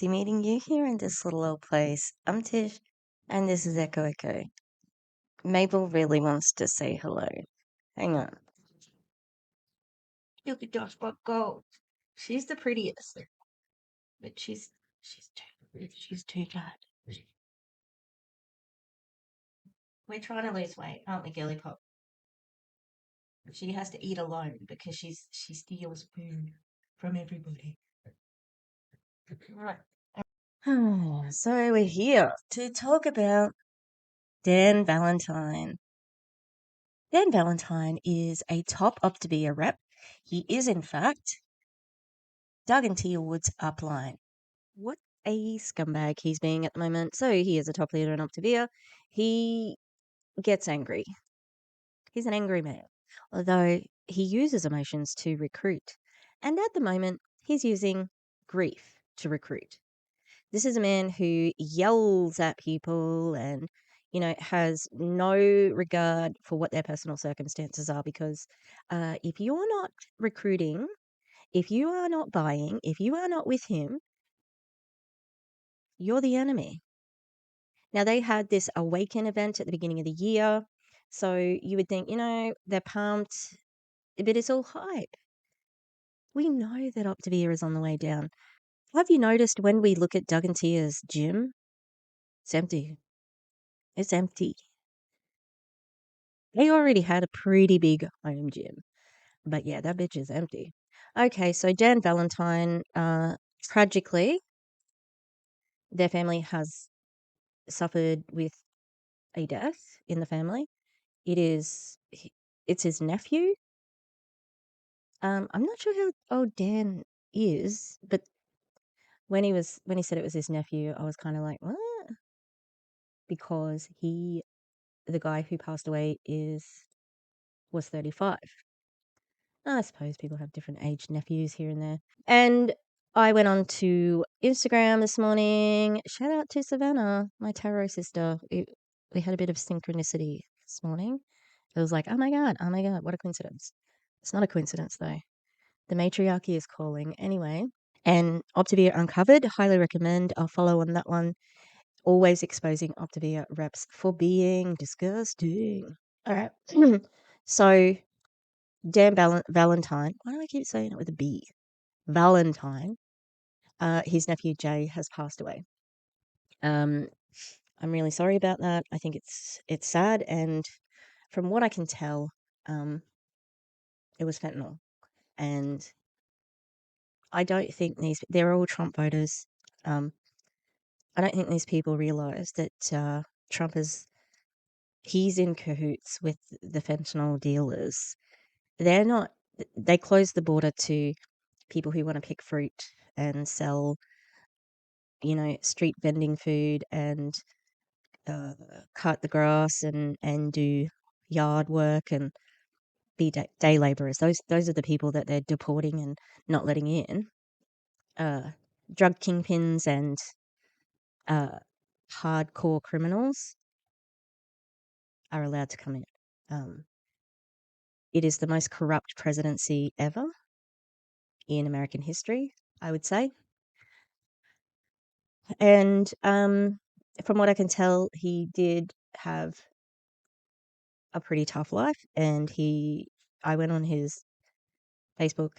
fancy meeting you here in this little old place. I'm Tish, and this is Echo Echo. Mabel really wants to say hello. Hang on. Look at Josh Buck go. She's the prettiest, but she's too tired. We're trying to lose weight, aren't we, Girly Pop? She has to eat alone because she steals food from everybody. Right. So we're here to talk about Dan Valentine. Dan Valentine is a top Optavia rep. He is, in fact, Doug and Thea Wood's upline. What a scumbag he's being at the moment. So he is a top leader in Optavia. He gets angry. He's an angry man, although he uses emotions to recruit. And at the moment, he's using grief to recruit. This is a man who yells at people and, has no regard for what their personal circumstances are because if you're not recruiting, if you are not buying, if you are not with him, you're the enemy. Now, they had this Awaken event at the beginning of the year. So you would think, they're pumped, but it's all hype. We know that Optavia is on the way down. Have you noticed when we look at Doug and Thea's gym? It's empty. It's empty. They already had a pretty big home gym. But yeah, that bitch is empty. Okay, so Dan Valentine, tragically, their family has suffered with a death in the family. It's his nephew. I'm not sure how old Dan is, but when he said it was his nephew, I was kind of like, what? Because the guy who passed away was 35. I suppose people have different age nephews here and there. And I went on to Instagram this morning. Shout out to Savannah, my tarot sister. We had a bit of synchronicity this morning. It was like, oh my God, what a coincidence. It's not a coincidence, though. The matriarchy is calling. Anyway, and Optavia Uncovered, highly recommend. I'll follow on that one. Always exposing Optavia reps for being disgusting. All right. So, Dan Valentine, why do I keep saying it with a B? Valentine, his nephew Jay has passed away. I'm really sorry about that. I think it's sad, and from what I can tell, it was fentanyl. And I don't think they're all Trump voters. I don't think these people realize that Trump he's in cahoots with the fentanyl dealers. They closed the border to people who want to pick fruit and sell, street vending food and cut the grass and do yard work and be day laborers. Those are the people that they're deporting and not letting in. Drug kingpins and hardcore criminals are allowed to come in. It is the most corrupt presidency ever in American history, I would say. And from what I can tell, he did have a pretty tough life. And I went on his Facebook,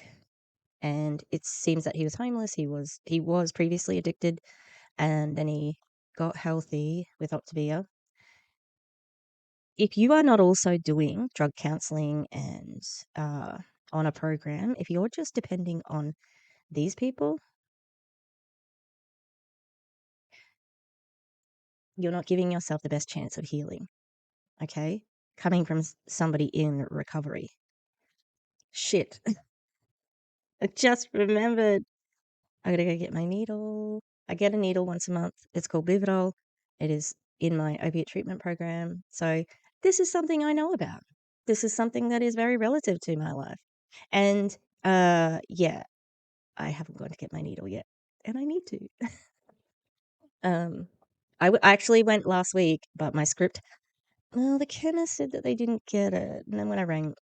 and it seems that he was homeless. He was previously addicted, and then he got healthy with Optavia. If you are not also doing drug counseling and on a program, if you're just depending on these people, you're not giving yourself the best chance of healing. Okay? Coming from somebody in recovery. Shit. I just remembered. I gotta go get my needle. I get a needle once a month. It's called Buvidol. It is in my opiate treatment program. So this is something I know about. This is something that is very relative to my life. And yeah, I haven't gone to get my needle yet, and I need to. I actually went last week, but my script. Well, the chemist said that they didn't get it, and then when I rang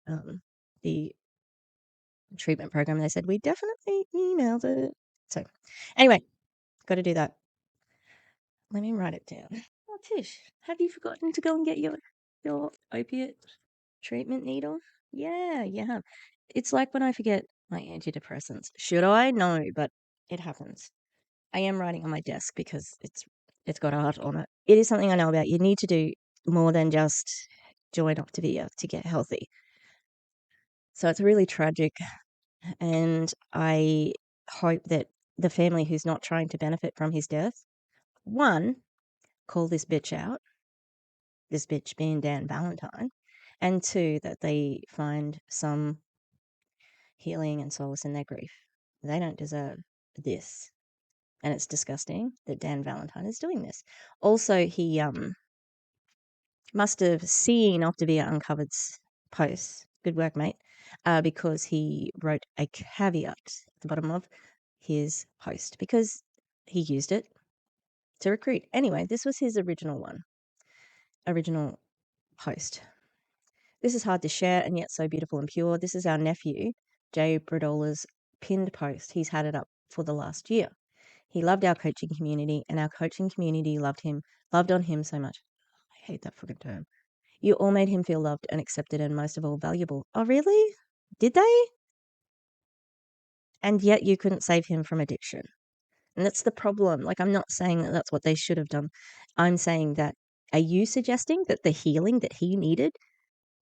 the treatment program, they said we definitely emailed it. So anyway, Got to do that. Let me write it down. Oh, Tish, have you forgotten to go and get your opiate treatment needle? Yeah, you have. It's like when I forget my antidepressants. Should I? No, but it happens. I am writing on my desk because it's got art on it. It is something I know about. You need to do more than just join Optavia to get healthy. So it's really tragic, and I hope that the family who's not trying to benefit from his death, one, call this bitch out, this bitch being Dan Valentine, and two, that they find some healing and solace in their grief. They don't deserve this. And it's disgusting that Dan Valentine is doing this. Also, he must have seen Optavia Uncovered's posts. Good work, mate. Because he wrote a caveat at the bottom of his post because he used it to recruit. Anyway, this was his original post. This is hard to share and yet so beautiful and pure. This is our nephew, Jay Bradola's pinned post. He's had it up for the last year. He loved our coaching community, and our coaching community loved on him so much. I hate that fucking term. You all made him feel loved and accepted and most of all valuable. Oh, really? Did they? And yet you couldn't save him from addiction. And that's the problem. Like, I'm not saying that that's what they should have done. I'm saying that, are you suggesting that the healing that he needed,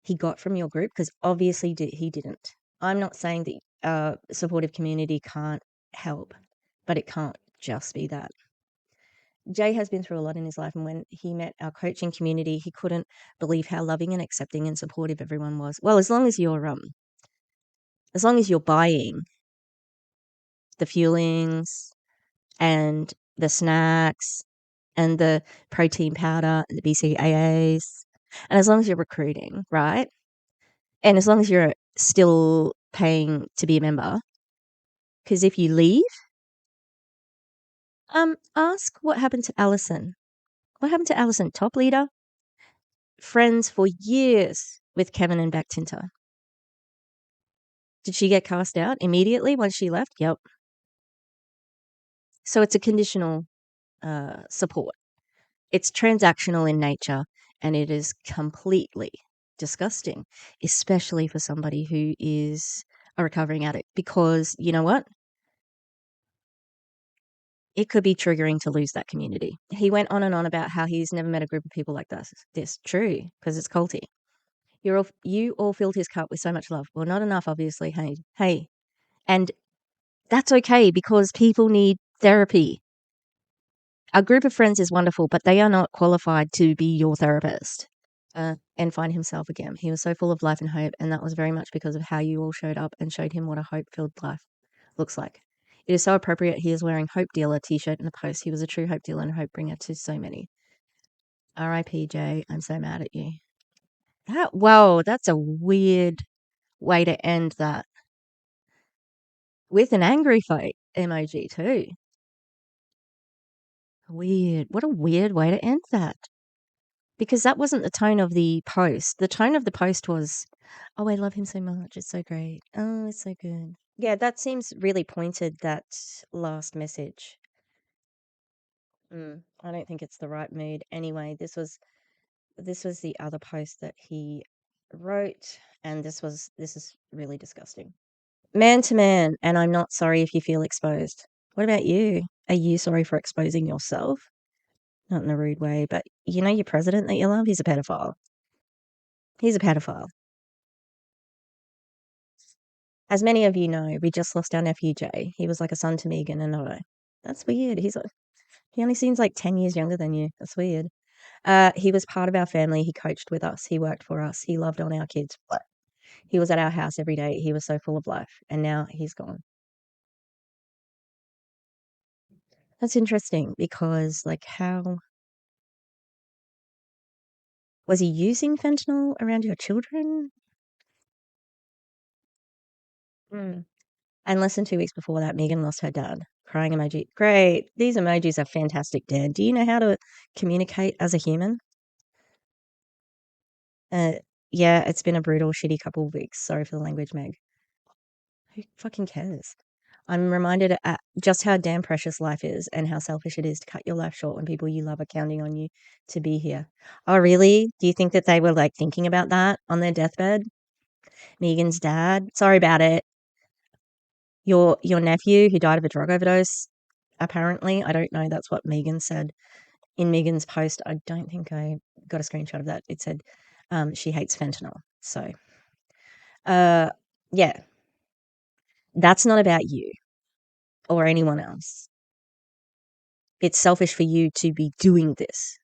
he got from your group? Because obviously he didn't. I'm not saying that supportive community can't help, but it can't just be that. Jay has been through a lot in his life, and when he met our coaching community, he couldn't believe how loving and accepting and supportive everyone was. Well, as long as you're buying the fuelings and the snacks and the protein powder and the BCAAs, and as long as you're recruiting, right? And as long as you're still paying to be a member, because if you leave, ask what happened to Alison. What happened to Alison? Top leader, friends for years with Kevin and Bactinta. Did she get cast out immediately once she left? Yep. So it's a conditional support. It's transactional in nature, and it is completely disgusting, especially for somebody who is a recovering addict, because you know what? It could be triggering to lose that community. He went on and on about how he's never met a group of people like this. True, because it's culty. You all filled his cup with so much love. Well, not enough, obviously. Hey. And that's okay, because people need therapy. A group of friends is wonderful, but they are not qualified to be your therapist. And find himself again. He was so full of life and hope, and that was very much because of how you all showed up and showed him what a hope-filled life looks like. It is so appropriate he is wearing Hope Dealer t-shirt in the post. He was a true hope dealer and hope bringer to so many. R.I.P. Jay, I'm so mad at you. That's a weird way to end that. With an angry fight emoji too. Weird. What a weird way to end that. Because that wasn't the tone of the post. The tone of the post was, oh, I love him so much. It's so great. Oh, it's so good. Yeah, that seems really pointed, that last message. I don't think it's the right mood. Anyway, this was the other post that he wrote, and this is really disgusting. Man to man, and I'm not sorry if you feel exposed. What about you? Are you sorry for exposing yourself? Not in a rude way, but you know your president that you love? He's a pedophile. He's a pedophile. As many of you know, we just lost our nephew Jay. He was like a son to Megan and Otto. That's weird. He only seems like 10 years younger than you. That's weird. He was part of our family. He coached with us. He worked for us. He loved on our kids. He was at our house every day. He was so full of life. And now he's gone. That's interesting because, like, how was he using fentanyl around your children? Mm. And less than 2 weeks before that, Megan lost her dad. Crying emoji. Great. These emojis are fantastic, Dan. Do you know how to communicate as a human? Yeah, it's been a brutal, shitty couple of weeks. Sorry for the language, Meg. Who fucking cares? I'm reminded at just how damn precious life is and how selfish it is to cut your life short when people you love are counting on you to be here. Oh, really? Do you think that they were like thinking about that on their deathbed? Megan's dad? Sorry about it. Your nephew who died of a drug overdose, apparently. I don't know. That's what Megan said in Megan's post. I don't think I got a screenshot of that. It said she hates fentanyl. So, yeah, that's not about you or anyone else. It's selfish for you to be doing this.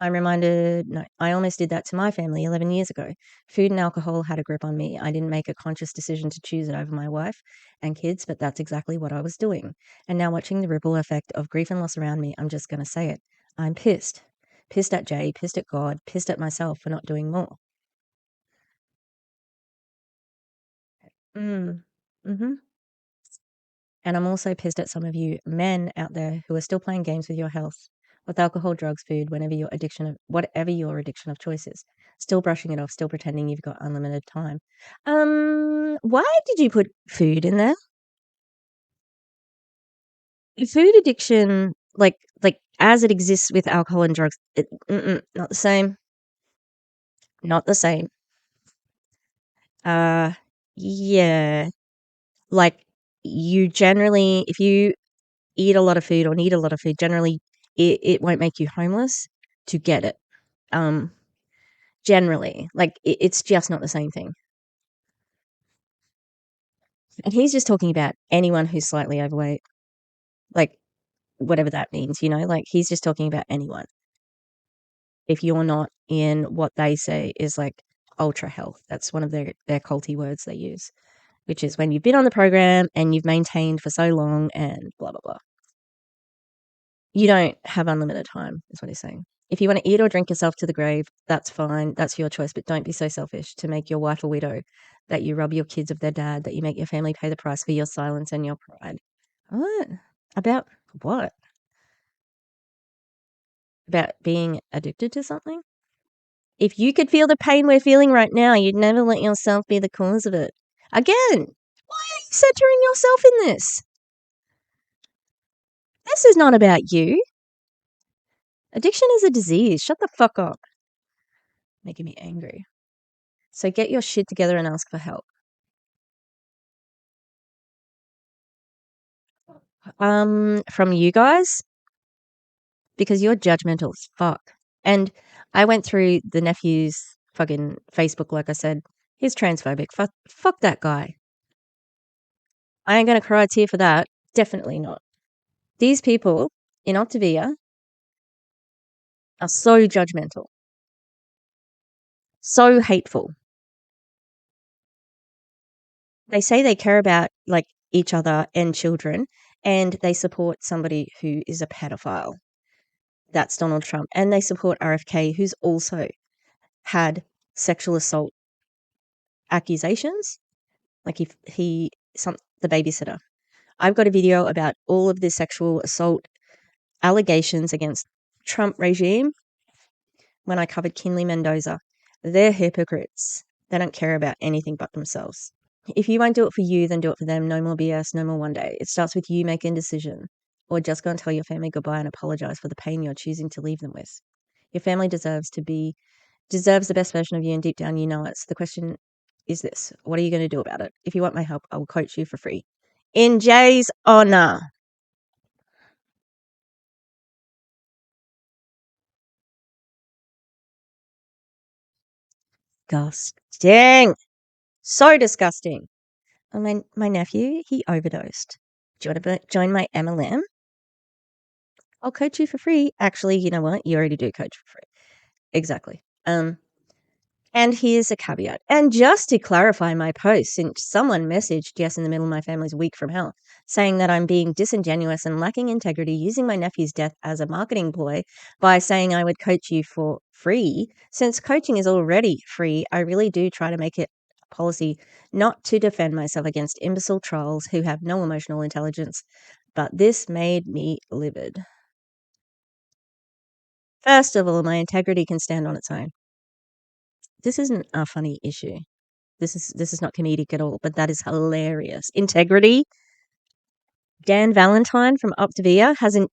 I'm reminded, no, I almost did that to my family 11 years ago. Food and alcohol had a grip on me. I didn't make a conscious decision to choose it over my wife and kids, but that's exactly what I was doing. And now, watching the ripple effect of grief and loss around me, I'm just going to say it. I'm pissed. Pissed at Jay, pissed at God, pissed at myself for not doing more. Mm. Mm-hmm. And I'm also pissed at some of you men out there who are still playing games with your health, with alcohol, drugs, food, whatever your addiction of choice is. Still brushing it off, still pretending you've got unlimited time. Why did you put food in there? Food addiction, like as it exists with alcohol and drugs, not the same. Not the same. Yeah. Like you generally, if you eat a lot of food or need a lot of food, generally it won't make you homeless to get it. Um, Generally, like it's just not the same thing. And he's just talking about anyone who's slightly overweight, like whatever that means, like he's just talking about anyone. If you're not in what they say is like ultra health, that's one of their culty words they use, which is when you've been on the program and you've maintained for so long and blah, blah, blah. You don't have unlimited time, is what he's saying. If you want to eat or drink yourself to the grave, that's fine. That's your choice. But don't be so selfish to make your wife a widow, that you rob your kids of their dad, that you make your family pay the price for your silence and your pride. What? About what? About being addicted to something? If you could feel the pain we're feeling right now, you'd never let yourself be the cause of it. Again, why are you centering yourself in this? This is not about you. Addiction is a disease. Shut the fuck up. Making me angry. So get your shit together and ask for help. From you guys, because you're judgmental as fuck. And I went through the nephew's fucking Facebook, like I said. He's transphobic. Fuck that guy. I ain't gonna cry a tear for that. Definitely not. These people in Optavia are so judgmental, so hateful. They say they care about like each other and children, and they support somebody who is a pedophile. That's Donald Trump. And they support RFK, who's also had sexual assault accusations. Like the babysitter. I've got a video about all of the sexual assault allegations against Trump regime when I covered Kinley Mendoza. They're hypocrites. They don't care about anything but themselves. If you won't do it for you, then do it for them. No more BS, no more one day. It starts with you making a decision, or just go and tell your family goodbye and apologize for the pain you're choosing to leave them with. Your family deserves the best version of you, and deep down you know it. So the question is this: what are you going to do about it? If you want my help, I will coach you for free. In Jay's honor. Disgusting. So disgusting. Oh, my nephew, he overdosed. Do you want to join my MLM? I'll coach you for free. Actually, you know what? You already do coach for free. Exactly. And here's a caveat. And just to clarify my post, since someone messaged, yes, in the middle of my family's week from hell, saying that I'm being disingenuous and lacking integrity, using my nephew's death as a marketing ploy by saying I would coach you for free. Since coaching is already free, I really do try to make it a policy not to defend myself against imbecile trolls who have no emotional intelligence. But this made me livid. First of all, my integrity can stand on its own. This isn't a funny issue. This is not comedic at all, but that is hilarious. Integrity. Dan Valentine from Optavia hasn't.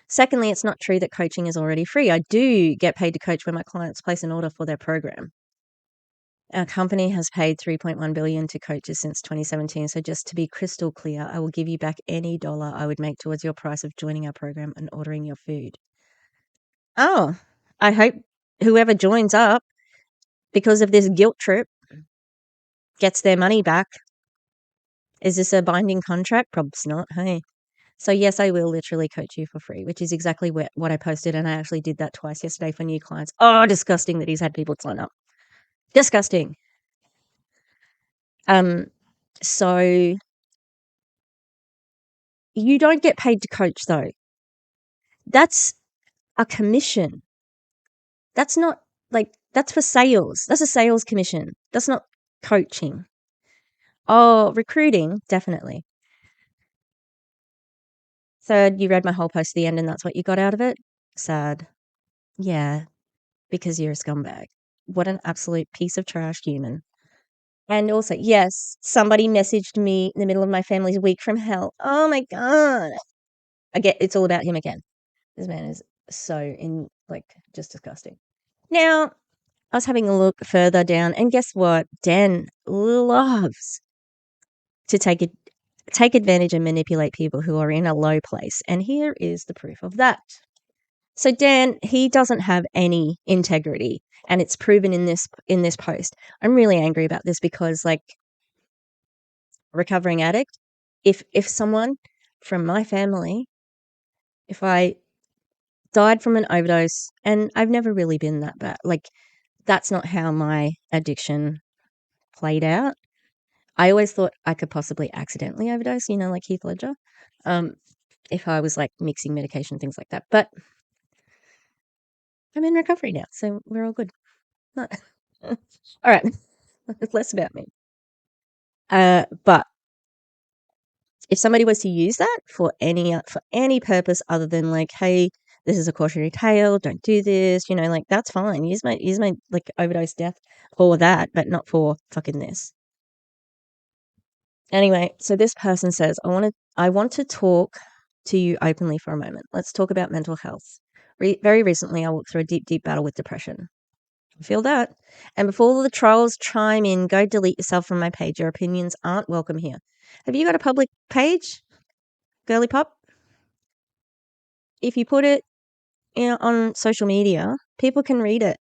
Secondly, it's not true that coaching is already free. I do get paid to coach when my clients place an order for their program. Our company has paid $3.1 billion to coaches since 2017. So just to be crystal clear, I will give you back any dollar I would make towards your price of joining our program and ordering your food. Oh, I hope whoever joins up because of this guilt trip gets their money back. Is this a binding contract? Probably not. Hey. So yes, I will literally coach you for free, which is exactly what I posted. And I actually did that twice yesterday for new clients. Oh, disgusting that he's had people sign up. Disgusting. So you don't get paid to coach though. That's a commission. That's not that's for sales. That's a sales commission. That's not coaching. Oh, recruiting, definitely. Third, you read my whole post to the end and that's what you got out of it? Sad. Yeah, because you're a scumbag. What an absolute piece of trash human. And also, yes, somebody messaged me in the middle of my family's week from hell. Oh my God. It's all about him again. This man is so just disgusting. Now, I was having a look further down and guess what? Dan loves to take advantage and manipulate people who are in a low place. And here is the proof of that. So Dan, he doesn't have any integrity and it's proven in this post. I'm really angry about this because recovering addict, if someone from my family, if I died from an overdose, and I've never really been that bad, that's not how my addiction played out. I always thought I could possibly accidentally overdose, like Heath Ledger, if I was mixing medication, things like that. But I'm in recovery now, so we're all good. Not all right. It's less about me. But if somebody was to use that for any purpose other than hey, this is a cautionary tale, don't do this, that's fine. Use my overdose death for that, but not for fucking this. Anyway, so this person says, I want to talk to you openly for a moment. Let's talk about mental health. Very recently, I walked through a deep battle with depression. I feel that. And before all the trolls chime in, go delete yourself from my page. Your opinions aren't welcome here. Have you got a public page, girly pop? If you put it on social media, people can read it.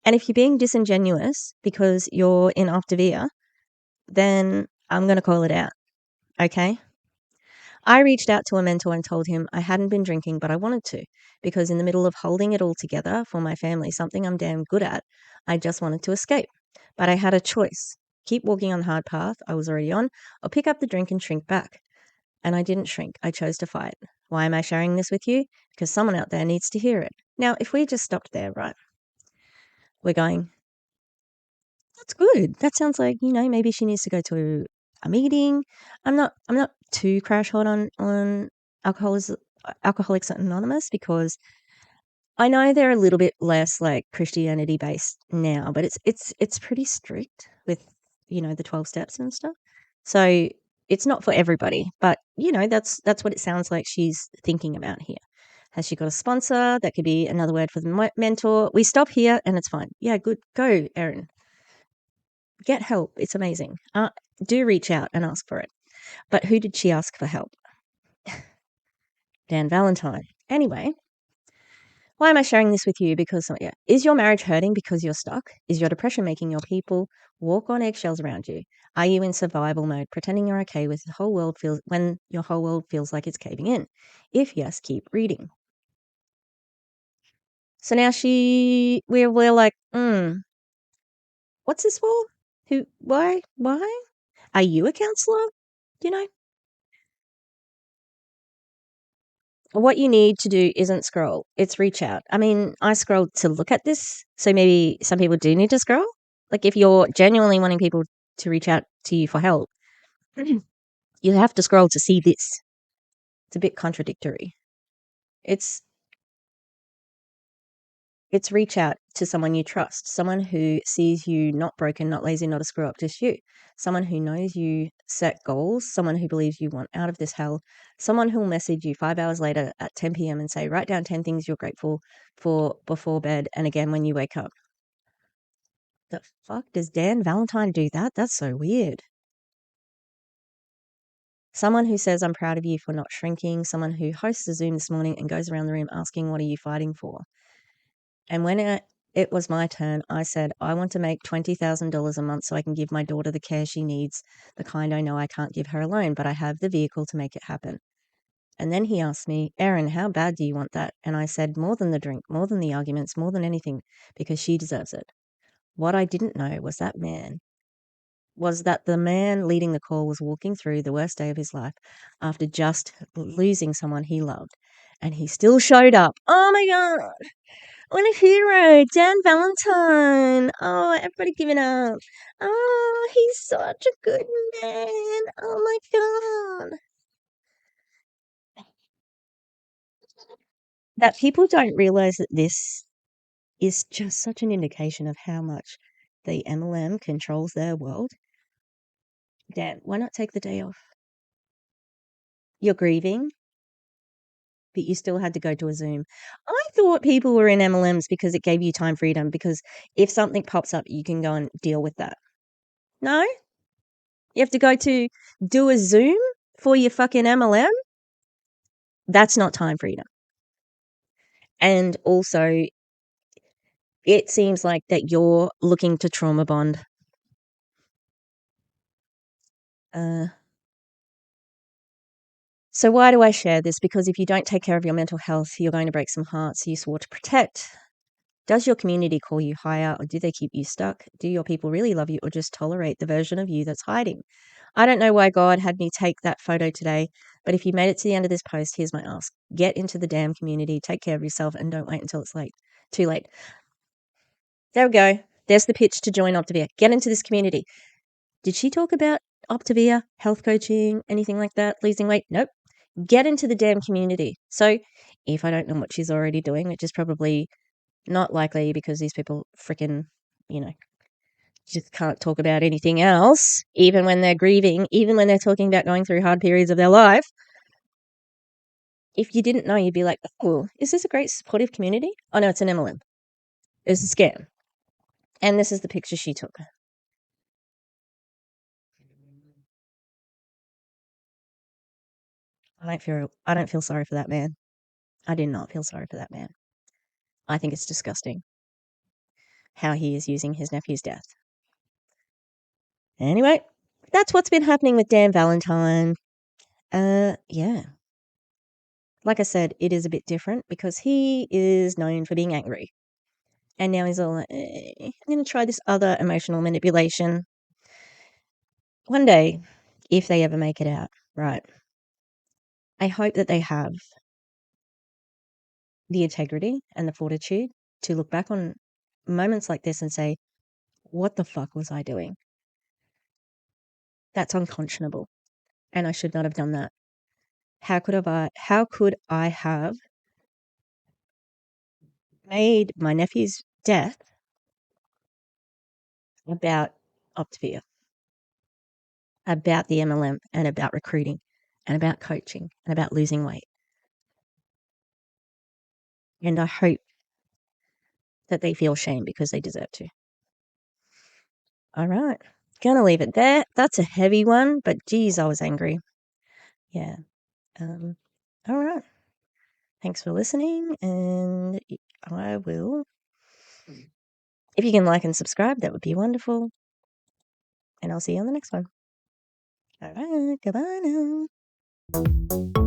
And if you're being disingenuous because you're in Optavia, then I'm going to call it out. Okay? I reached out to a mentor and told him I hadn't been drinking, but I wanted to, because in the middle of holding it all together for my family, something I'm damn good at, I just wanted to escape. But I had a choice. Keep walking on the hard path I was already on, or pick up the drink and shrink back. And I didn't shrink. I chose to fight. Why am I sharing this with you? Because someone out there needs to hear it. Now, if we just stopped there, right, we're going, that's good. That sounds like, maybe she needs to go to a meeting. I'm not too crash hot on Alcoholics Anonymous because I know they're a little bit less Christianity based now, but it's pretty strict with, the 12 steps and stuff. So it's not for everybody, but that's what it sounds like she's thinking about here. Has she got a sponsor? That could be another word for the mentor. We stop here and it's fine. Yeah, good. Go, Erin. Get help. It's amazing. Do reach out and ask for it. But who did she ask for help? Dan Valentine. Anyway, why am I sharing this with you? Because, is your marriage hurting because you're stuck? Is your depression making your people walk on eggshells around you? Are you in survival mode, pretending you're okay with when your whole world feels like it's caving in? If yes, keep reading. So now we're like, what's this for? Why? Are you a counselor? What you need to do isn't scroll. It's reach out. I mean, I scrolled to look at this. So maybe some people do need to scroll. If you're genuinely wanting people to reach out to you for help, you have to scroll to see this. It's a bit contradictory. It's It's reach out to someone you trust, someone who sees you not broken, not lazy, not a screw up, just you. Someone who knows you set goals, someone who believes you want out of this hell, someone who'll message you 5 hours later at 10 p.m. and say, write down 10 things you're grateful for before bed and again when you wake up. The fuck does Dan Valentine do that? That's so weird. Someone who says, I'm proud of you for not shrinking, someone who hosts a Zoom this morning and goes around the room asking, what are you fighting for? And when it was my turn, I said, I want to make $20,000 a month so I can give my daughter the care she needs, the kind I know I can't give her alone, but I have the vehicle to make it happen. And then he asked me, Erin, how bad do you want that? And I said, more than the drink, more than the arguments, more than anything, because she deserves it. What I didn't know was that the man leading the call was walking through the worst day of his life after just losing someone he loved. And he still showed up. Oh my God. What a hero, Dan Valentine. Oh, everybody give it up. Oh, he's such a good man. Oh my God. That people don't realize that this is just such an indication of how much the MLM controls their world. Dan, why not take the day off? You're grieving, but you still had to go to a Zoom. I thought people were in MLMs because it gave you time freedom, because if something pops up, you can go and deal with that. No? You have to go to do a Zoom for your fucking MLM? That's not time freedom. And also, it seems like that you're looking to trauma bond. So why do I share this? Because if you don't take care of your mental health, you're going to break some hearts you swore to protect. Does your community call you higher, or do they keep you stuck? Do your people really love you, or just tolerate the version of you that's hiding? I don't know why God had me take that photo today, but if you made it to the end of this post, here's my ask. Get into the damn community, take care of yourself, and don't wait until it's too late. There we go. There's the pitch to join Optavia. Get into this community. Did she talk about Optavia, health coaching, anything like that, losing weight? Nope. Get into the damn community. So if I don't know what she's already doing, which is probably not likely because these people freaking, just can't talk about anything else, even when they're grieving, even when they're talking about going through hard periods of their life. If you didn't know, you'd be like, oh, is this a great supportive community? Oh, no, it's an MLM. It's a scam. And this is the picture she took. I don't feel sorry for that man. I do not feel sorry for that man. I think it's disgusting how he is using his nephew's death. Anyway, that's what's been happening with Dan Valentine. Yeah. Like I said, it is a bit different because he is known for being angry. And now he's all like, I'm going to try this other emotional manipulation. One day, if they ever make it out, right, I hope that they have the integrity and the fortitude to look back on moments like this and say, what the fuck was I doing? That's unconscionable. And I should not have done that. How could I have made my nephew's death about Optavia, about the MLM, and about recruiting, and about coaching, and about losing weight? And I hope that they feel shame because they deserve to. All right. Gonna leave it there. That's a heavy one, but geez, I was angry. Yeah. All right. Thanks for listening, and I will. If you can like and subscribe, that would be wonderful. And I'll see you on the next one. All right. Goodbye now.